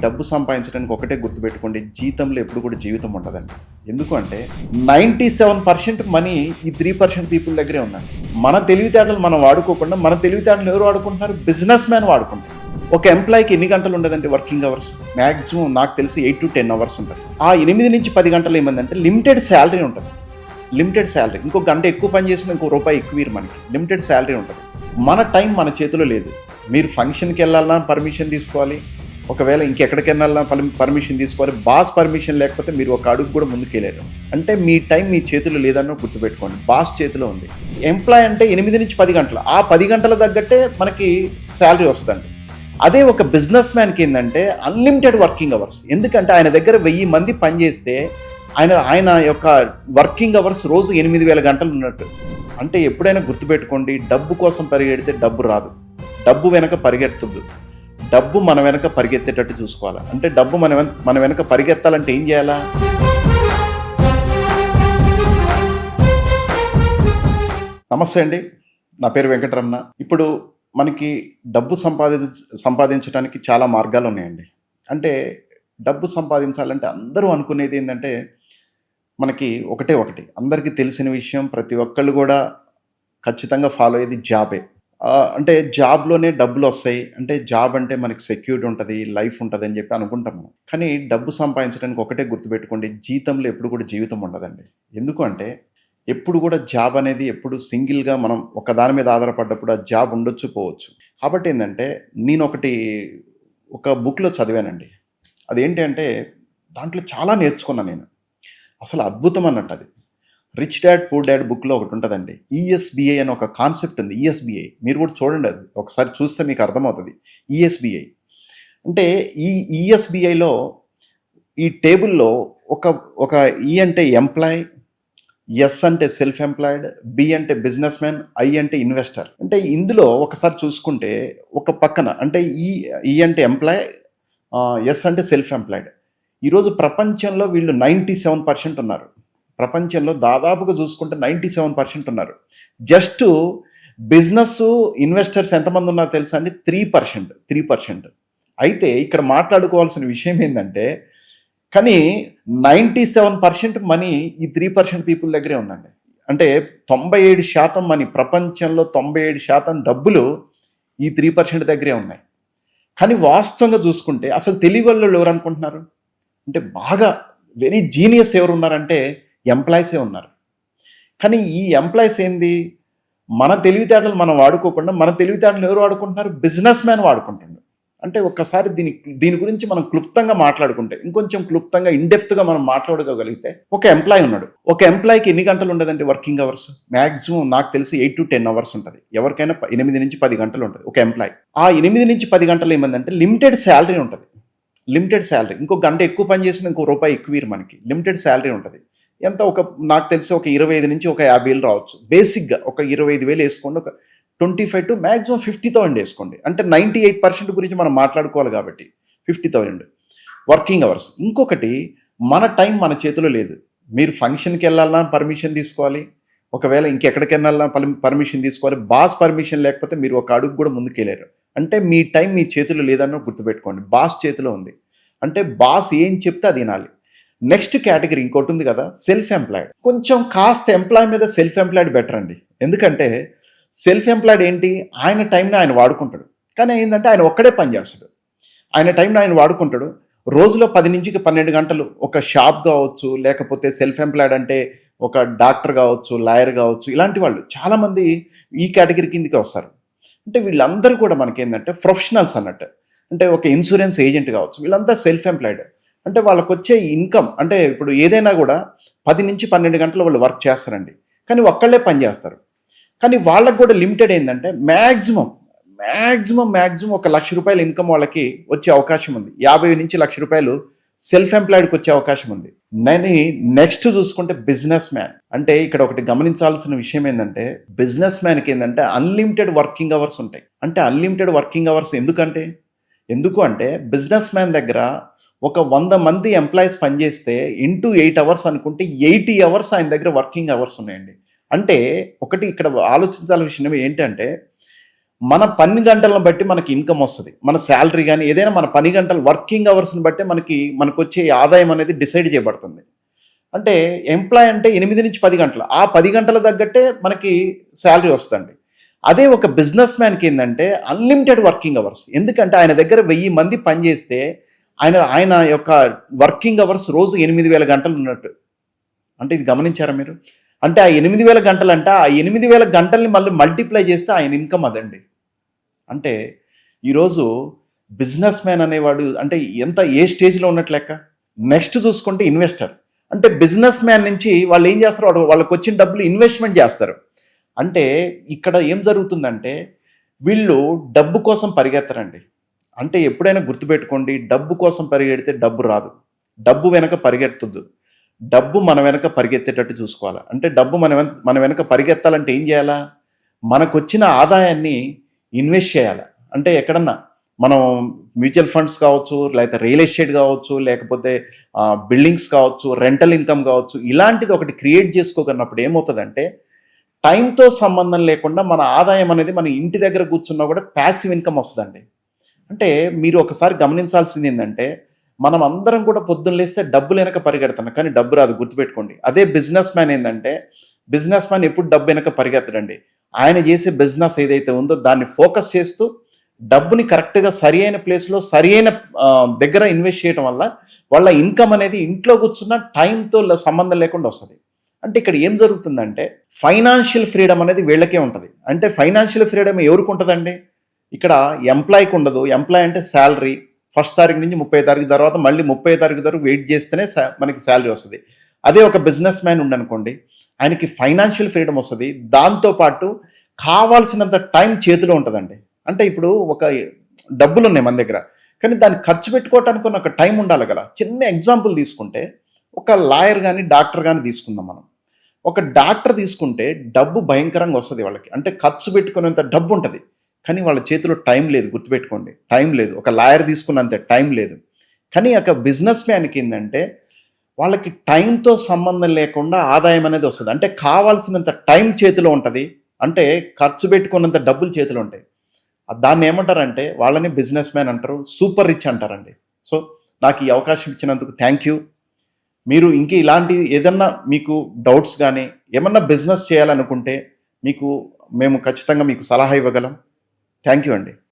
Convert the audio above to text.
డబ్బు సంపాదించడానికి ఒకటే గుర్తుపెట్టుకోండి, జీతంలో ఎప్పుడు కూడా జీవితం ఉండదండి. ఎందుకు అంటే 97% మనీ ఈ 3% పీపుల్ దగ్గరే ఉందండి. మన తెలివితేటలు మనం వాడుకోకుండా మన తెలివితేటలు ఎవరు వాడుకుంటున్నారు? బిజినెస్ మ్యాన్ వాడుకుంటారు. ఒక ఎంప్లాయీకి ఎన్ని గంటలు ఉండదండి వర్కింగ్ అవర్స్? మ్యాక్సిమం నాకు తెలిసి 8 to 10 అవర్స్ ఉంటుంది. ఆ 8 నుంచి 10 గంటలు ఏమందంటే లిమిటెడ్ శాలరీ ఉంటుంది. లిమిటెడ్ శాలరీ, ఇంకో గంట ఎక్కువ పని చేసినా ఇంకో రూపాయి ఎక్కువ మనకి లిమిటెడ్ శాలరీ ఉంటుంది. మన టైం మన చేతిలో లేదు. మీరు ఫంక్షన్కి వెళ్ళాలన్నా పర్మిషన్ తీసుకోవాలి, ఒకవేళ ఇంకెక్కడికి వెళ్ళాలన్నా పర్మిషన్ తీసుకోవాలి. బాస్ పర్మిషన్ లేకపోతే మీరు ఒక అడుగు కూడా ముందుకెళ్ళారు. అంటే మీ టైం మీ చేతిలో లేదన్న గుర్తుపెట్టుకోండి, బాస్ చేతిలో ఉంది. ఎంప్లాయ్ అంటే 8 నుంచి 10 గంటలు, ఆ 10 గంటల తగ్గట్టే మనకి శాలరీ వస్తుంది. అదే ఒక బిజినెస్ మ్యాన్కి ఏంటంటే అన్లిమిటెడ్ వర్కింగ్ అవర్స్. ఎందుకంటే ఆయన దగ్గర 1000 మంది పనిచేస్తే ఆయన యొక్క వర్కింగ్ అవర్స్ రోజు 8000 గంటలు ఉన్నట్టు. అంటే ఎప్పుడైనా గుర్తుపెట్టుకోండి, డబ్బు కోసం పరిగెడితే డబ్బు రాదు, డబ్బు వెనక పరిగెత్తద్దు. డబ్బు మన వెనక పరిగెత్తేటట్టు చూసుకోవాలి. అంటే డబ్బు మన వెనక పరిగెత్తాలంటే ఏం చేయాలా? నమస్తే అండి, నా పేరు వెంకటరమణ. ఇప్పుడు మనకి డబ్బు సంపాదించడానికి చాలా మార్గాలు ఉన్నాయండి. అంటే డబ్బు సంపాదించాలంటే అందరూ అనుకునేది ఏంటంటే మనకి ఒకటి అందరికీ తెలిసిన విషయం, ప్రతి ఒక్కళ్ళు కూడా ఖచ్చితంగా ఫాలో అయ్యేది జాబే. అంటే జాబ్లోనే డబ్బులు వస్తాయి, అంటే జాబ్ అంటే మనకి సెక్యూరిటీ ఉంటుంది, లైఫ్ ఉంటుంది అని చెప్పి అనుకుంటాము. కానీ డబ్బు సంపాదించడానికి ఒకటే గుర్తుపెట్టుకోండి, జీతంలో ఎప్పుడు కూడా జీవితం ఉండదండి. ఎందుకు అంటే ఎప్పుడు కూడా జాబ్ అనేది ఎప్పుడు సింగిల్గా మనం ఒక దాని మీద ఆధారపడ్డప్పుడు ఆ జాబ్ ఉండొచ్చు పోవచ్చు. కాబట్టి ఏంటంటే నేను ఒక బుక్లో చదివానండి. అదేంటి అంటే దాంట్లో చాలా నేర్చుకున్నాను నేను. అసలు అద్భుతం అన్నట్టు అది. రిచ్ డాడ్ పూర్ డాడ్ బుక్లో ఒకటి ఉంటుందండి, ఈఎస్బిఐ అని ఒక కాన్సెప్ట్ ఉంది. ఈఎస్బిఐ మీరు కూడా చూడండి, అది ఒకసారి చూస్తే మీకు అర్థమవుతుంది. ఈఎస్బిఐ అంటే ఈ ఈఎస్బిఐలో ఈ టేబుల్లో ఒక ఈ అంటే ఎంప్లాయ్, ఎస్ అంటే సెల్ఫ్ ఎంప్లాయిడ్, బి అంటే బిజినెస్ మ్యాన్, ఐ అంటే ఇన్వెస్టర్. అంటే ఇందులో ఒకసారి చూసుకుంటే ఒక పక్కన అంటే ఈ అంటే ఎంప్లాయ్, ఎస్ అంటే సెల్ఫ్ ఎంప్లాయిడ్. ఈరోజు ప్రపంచంలో వీళ్ళు 97% ఉన్నారు. ప్రపంచంలో దాదాపుగా చూసుకుంటే 97% ఉన్నారు. జస్ట్ బిజినెస్ ఇన్వెస్టర్స్ ఎంతమంది ఉన్నారో తెలుసా అండి? 3%. అయితే ఇక్కడ మాట్లాడుకోవాల్సిన విషయం ఏంటంటే, కానీ 97% మనీ ఈ 3% పీపుల్ దగ్గరే ఉందండి. అంటే 97% మనీ, ప్రపంచంలో 97% డబ్బులు ఈ 3% దగ్గరే ఉన్నాయి. కానీ వాస్తవంగా చూసుకుంటే అసలు తెలివి వాళ్ళు ఎవరు అనుకుంటున్నారు అంటే, బాగా వెరీ జీనియస్ ఎవరు ఉన్నారంటే ఎంప్లాయీసే ఉన్నారు. కానీ ఈ ఎంప్లాయీస్ ఏంది, మన తెలివితేటలు మనం వాడుకోకుండా మన తెలివితేటలు ఎవరు వాడుకుంటున్నారు? బిజినెస్ మ్యాన్ వాడుకుంటున్నారు. అంటే ఒక్కసారి దీని గురించి మనం క్లుప్తంగా మాట్లాడుకుంటే, ఇంకొంచెం క్లుప్తంగా ఇన్డెప్త్గా మనం మాట్లాడుకోగలిగితే, ఒక ఎంప్లాయీ ఉన్నాడు. ఒక ఎంప్లాయీకి ఎన్ని గంటలు ఉండదండి వర్కింగ్ అవర్స్? మ్యాక్సిమం నాకు తెలిసి 8 to 10 అవర్స్ ఉంటుంది. ఎవరికైనా 8 నుంచి 10 గంటలు ఉంటుంది ఒక ఎంప్లాయీ. ఆ 8 నుంచి 10 గంటలు ఏమందంటే లిమిటెడ్ శాలరీ ఉంటుంది. లిమిటెడ్ శాలరీ, ఇంకో గంట ఎక్కువ పని చేసినా ఇంకో రూపాయి ఎక్కువ మనకి లిమిటెడ్ శాలరీ ఉంటుంది. ఎంత నాకు తెలిసి ఒక 25 నుంచి ఒక 50,000 రావచ్చు. బేసిక్గా ఒక 25,000 వేసుకోండి, ఒక 25 to మ్యాక్సిమం 50,000 వేసుకోండి. అంటే 98% గురించి మనం మాట్లాడుకోవాలి కాబట్టి 50,000 వర్కింగ్ అవర్స్. ఇంకొకటి, మన టైం మన చేతిలో లేదు. మీరు ఫంక్షన్కి వెళ్ళాలన్నా పర్మిషన్ తీసుకోవాలి, ఒకవేళ ఇంకెక్కడికి వెళ్ళాలన్నా పర్మిషన్ తీసుకోవాలి. బాస్ పర్మిషన్ లేకపోతే మీరు ఒక అడుగు కూడా ముందుకెళ్ళారు. అంటే మీ టైం మీ చేతిలో లేదన్న గుర్తుపెట్టుకోండి, బాస్ చేతిలో ఉంది. అంటే బాస్ ఏం చెప్తే అది వినాలి. నెక్స్ట్ కేటగిరీ ఇంకోటి ఉంది కదా, సెల్ఫ్ ఎంప్లాయిడ్. కొంచెం కాస్త ఎంప్లాయ్ మీద సెల్ఫ్ ఎంప్లాయిడ్ బెటర్ అండి. ఎందుకంటే సెల్ఫ్ ఎంప్లాయిడ్ ఏంటి, ఆయన టైంని ఆయన వాడుకుంటాడు. కానీ ఏంటంటే ఆయన ఒక్కడే పని చేస్తాడు, ఆయన టైంని ఆయన వాడుకుంటాడు. రోజులో 10 నుంచి 12 గంటలు ఒక షాప్ కావచ్చు, లేకపోతే సెల్ఫ్ ఎంప్లాయిడ్ అంటే ఒక డాక్టర్ కావచ్చు, లాయర్ కావచ్చు, ఇలాంటి వాళ్ళు చాలామంది ఈ కేటగిరీ కిందకి వస్తారు. అంటే వీళ్ళందరూ కూడా మనకేంటంటే ప్రొఫెషనల్స్ అన్నట్టు. అంటే ఒక ఇన్సూరెన్స్ ఏజెంట్ కావచ్చు, వీళ్ళంతా సెల్ఫ్ ఎంప్లాయిడ్. అంటే వాళ్ళకు వచ్చే ఇన్కమ్ అంటే ఇప్పుడు ఏదైనా కూడా 10 నుంచి 12 గంటలు వాళ్ళు వర్క్ చేస్తారండి, కానీ ఒక్కళ్ళే పని చేస్తారు. కానీ వాళ్ళకు కూడా లిమిటెడ్ ఏంటంటే మ్యాక్సిమం ఒక ₹1,00,000 ఇన్కమ్ వాళ్ళకి వచ్చే అవకాశం ఉంది. 50 నుంచి ₹1,00,000 సెల్ఫ్ ఎంప్లాయిడ్కి వచ్చే అవకాశం ఉంది. నెక్స్ట్ చూసుకుంటే బిజినెస్ మ్యాన్. అంటే ఇక్కడ ఒకటి గమనించాల్సిన విషయం ఏంటంటే, బిజినెస్ మ్యాన్కి ఏంటంటే అన్లిమిటెడ్ వర్కింగ్ అవర్స్ ఉంటాయి. అంటే అన్లిమిటెడ్ వర్కింగ్ అవర్స్ ఎందుకు అంటే బిజినెస్ మ్యాన్ దగ్గర ఒక 100 మంది ఎంప్లాయీస్ పనిచేస్తే ఇంటూ 8 అవర్స్ అనుకుంటే 80 అవర్స్ ఆయన దగ్గర వర్కింగ్ అవర్స్ ఉన్నాయండి. అంటే ఒకటి ఇక్కడ ఆలోచించాల్సిన విషయం ఏంటంటే, మన పని గంటలను బట్టి మనకి ఇన్కమ్ వస్తుంది. మన శాలరీ గాని, ఏదైనా మన పని గంటలు వర్కింగ్ అవర్స్‌ని బట్టే మనకొచ్చే ఆదాయం అనేది డిసైడ్ చేయబడుతుంది. అంటే ఎంప్లాయ్ అంటే 8-10 గంటలు. ఆ 10 గంటల తగ్గట్టే మనకి శాలరీ వస్తదండి. అదే ఒక బిజినెస్ మ్యాన్‌కి ఏందంటే అన్‌లిమిటెడ్ వర్కింగ్ అవర్స్. ఎందుకంటే ఆయన దగ్గర 1000 మంది పనిచేస్తే ఆయన ఆయన యొక్క వర్కింగ్ అవర్స్ రోజు 8000 గంటలు ఉన్నట్టు. అంటే ఇది గమనించారా మీరు? అంటే ఆ 8000 గంటలంటే ఆ 8000 గంటల్ని మళ్ళీ మల్టిప్లై చేస్తే ఆయన ఇన్కమ్ అదండి. అంటే ఈరోజు బిజినెస్ మ్యాన్ అనేవాడు అంటే ఏ స్టేజ్‌లో ఉన్నట్టు లెక్క. నెక్స్ట్ చూసుకుంటే ఇన్వెస్టర్. అంటే బిజినెస్ మ్యాన్ నుంచి వాళ్ళు ఏం చేస్తారు, వాళ్ళకొచ్చిన డబ్బులు ఇన్వెస్ట్‌మెంట్ చేస్తారు. అంటే ఇక్కడ ఏం జరుగుతుందంటే వీళ్ళు డబ్బు కోసం పరిగెత్తరండి. అంటే ఎప్పుడైనా గుర్తుపెట్టుకోండి, డబ్బు కోసం పరిగెడితే డబ్బు రాదు. డబ్బు వెనక పరిగెత్తొద్దు. డబ్బు మన వెనక పరిగెత్తేటట్టు చూసుకోవాలి. అంటే డబ్బు మన వెనక పరిగెత్తాలంటే ఏం చేయాలా? మనకొచ్చిన ఆదాయాన్ని ఇన్వెస్ట్ చేయాలి. అంటే ఎక్కడన్నా మనం మ్యూచువల్ ఫండ్స్ కావచ్చు, లేకపోతే రియల్ ఎస్టేట్ కావచ్చు, లేకపోతే బిల్డింగ్స్ కావచ్చు, రెంటల్ ఇన్కమ్ కావచ్చు, ఇలాంటిది ఒకటి క్రియేట్ చేసుకోగలిగినప్పుడు ఏమవుతుందంటే టైంతో సంబంధం లేకుండా మన ఆదాయం అనేది మన ఇంటి దగ్గర కూర్చున్నా కూడా ప్యాసివ్ ఇన్కమ్ వస్తుందండి. అంటే మీరు ఒకసారి గమనించాల్సింది ఏంటంటే మనం అందరం కూడా పొద్దున్న లేస్తే డబ్బు వెనక పరిగెడుతున్నాం, కానీ డబ్బు రాదు, గుర్తుపెట్టుకోండి. అదే బిజినెస్ మ్యాన్ ఏంటంటే బిజినెస్ మ్యాన్ ఎప్పుడు డబ్బు వెనక పరిగెత్తడండి. ఆయన చేసే బిజినెస్ ఏదైతే ఉందో దాన్ని ఫోకస్ చేస్తూ డబ్బుని కరెక్ట్గా సరి అయిన ప్లేస్లో సరి అయిన దగ్గర ఇన్వెస్ట్ చేయడం వల్ల వాళ్ళ ఇన్కమ్ అనేది ఇంట్లో కూర్చున్న టైంతో సంబంధం లేకుండా వస్తుంది. అంటే ఇక్కడ ఏం జరుగుతుందంటే ఫైనాన్షియల్ ఫ్రీడమ్ అనేది వీళ్ళకే ఉంటుంది. అంటే ఫైనాన్షియల్ ఫ్రీడమ్ ఎవరికి ఉంటుందండి? ఇక్కడ ఎంప్లాయ్కి ఉండదు. ఎంప్లాయ్ అంటే శాలరీ ఫస్ట్ తారీఖు నుంచి 30 తారీఖు తర్వాత మళ్ళీ 30 తారీఖు వరకు వెయిట్ చేస్తేనే మనకి శాలరీ వస్తుంది. అదే ఒక బిజినెస్ మ్యాన్ ఉండనుకోండి, ఆయనకి ఫైనాన్షియల్ ఫ్రీడమ్ వస్తుంది. దాంతోపాటు కావాల్సినంత టైం చేతిలో ఉంటుందండి. అంటే ఇప్పుడు ఒక డబ్బులు ఉన్నాయి మన దగ్గర, కానీ దాన్ని ఖర్చు పెట్టుకోవటానికి ఒక టైం ఉండాలి కదా. చిన్న ఎగ్జాంపుల్ తీసుకుంటే ఒక లాయర్ కానీ డాక్టర్ కానీ తీసుకుందాం మనం. ఒక డాక్టర్ తీసుకుంటే డబ్బు భయంకరంగా వస్తుంది వాళ్ళకి. అంటే ఖర్చు పెట్టుకునేంత డబ్బు ఉంటుంది, కానీ వాళ్ళ చేతిలో టైం లేదు, గుర్తుపెట్టుకోండి. టైం లేదు. ఒక లాయర్ తీసుకున్నంత టైం లేదు. కానీ ఒక బిజినెస్ మ్యాన్కి ఏంటంటే వాళ్ళకి టైంతో సంబంధం లేకుండా ఆదాయం అనేది వస్తుంది. అంటే కావాల్సినంత టైం చేతిలో ఉంటుంది, అంటే ఖర్చు పెట్టుకున్నంత డబ్బులు చేతిలో ఉంటాయి. దాన్ని ఏమంటారంటే వాళ్ళని బిజినెస్ మ్యాన్ అంటారు, సూపర్ రిచ్ అంటారండి. సో నాకు ఈ అవకాశం ఇచ్చినందుకు థ్యాంక్ యూ. మీరు ఇంక ఇలాంటి ఏదన్నా మీకు డౌట్స్ కానీ ఏమన్నా బిజినెస్ చేయాలనుకుంటే మేము ఖచ్చితంగా మీకు సలహా ఇవ్వగలం. థ్యాంక్ యూ అండి.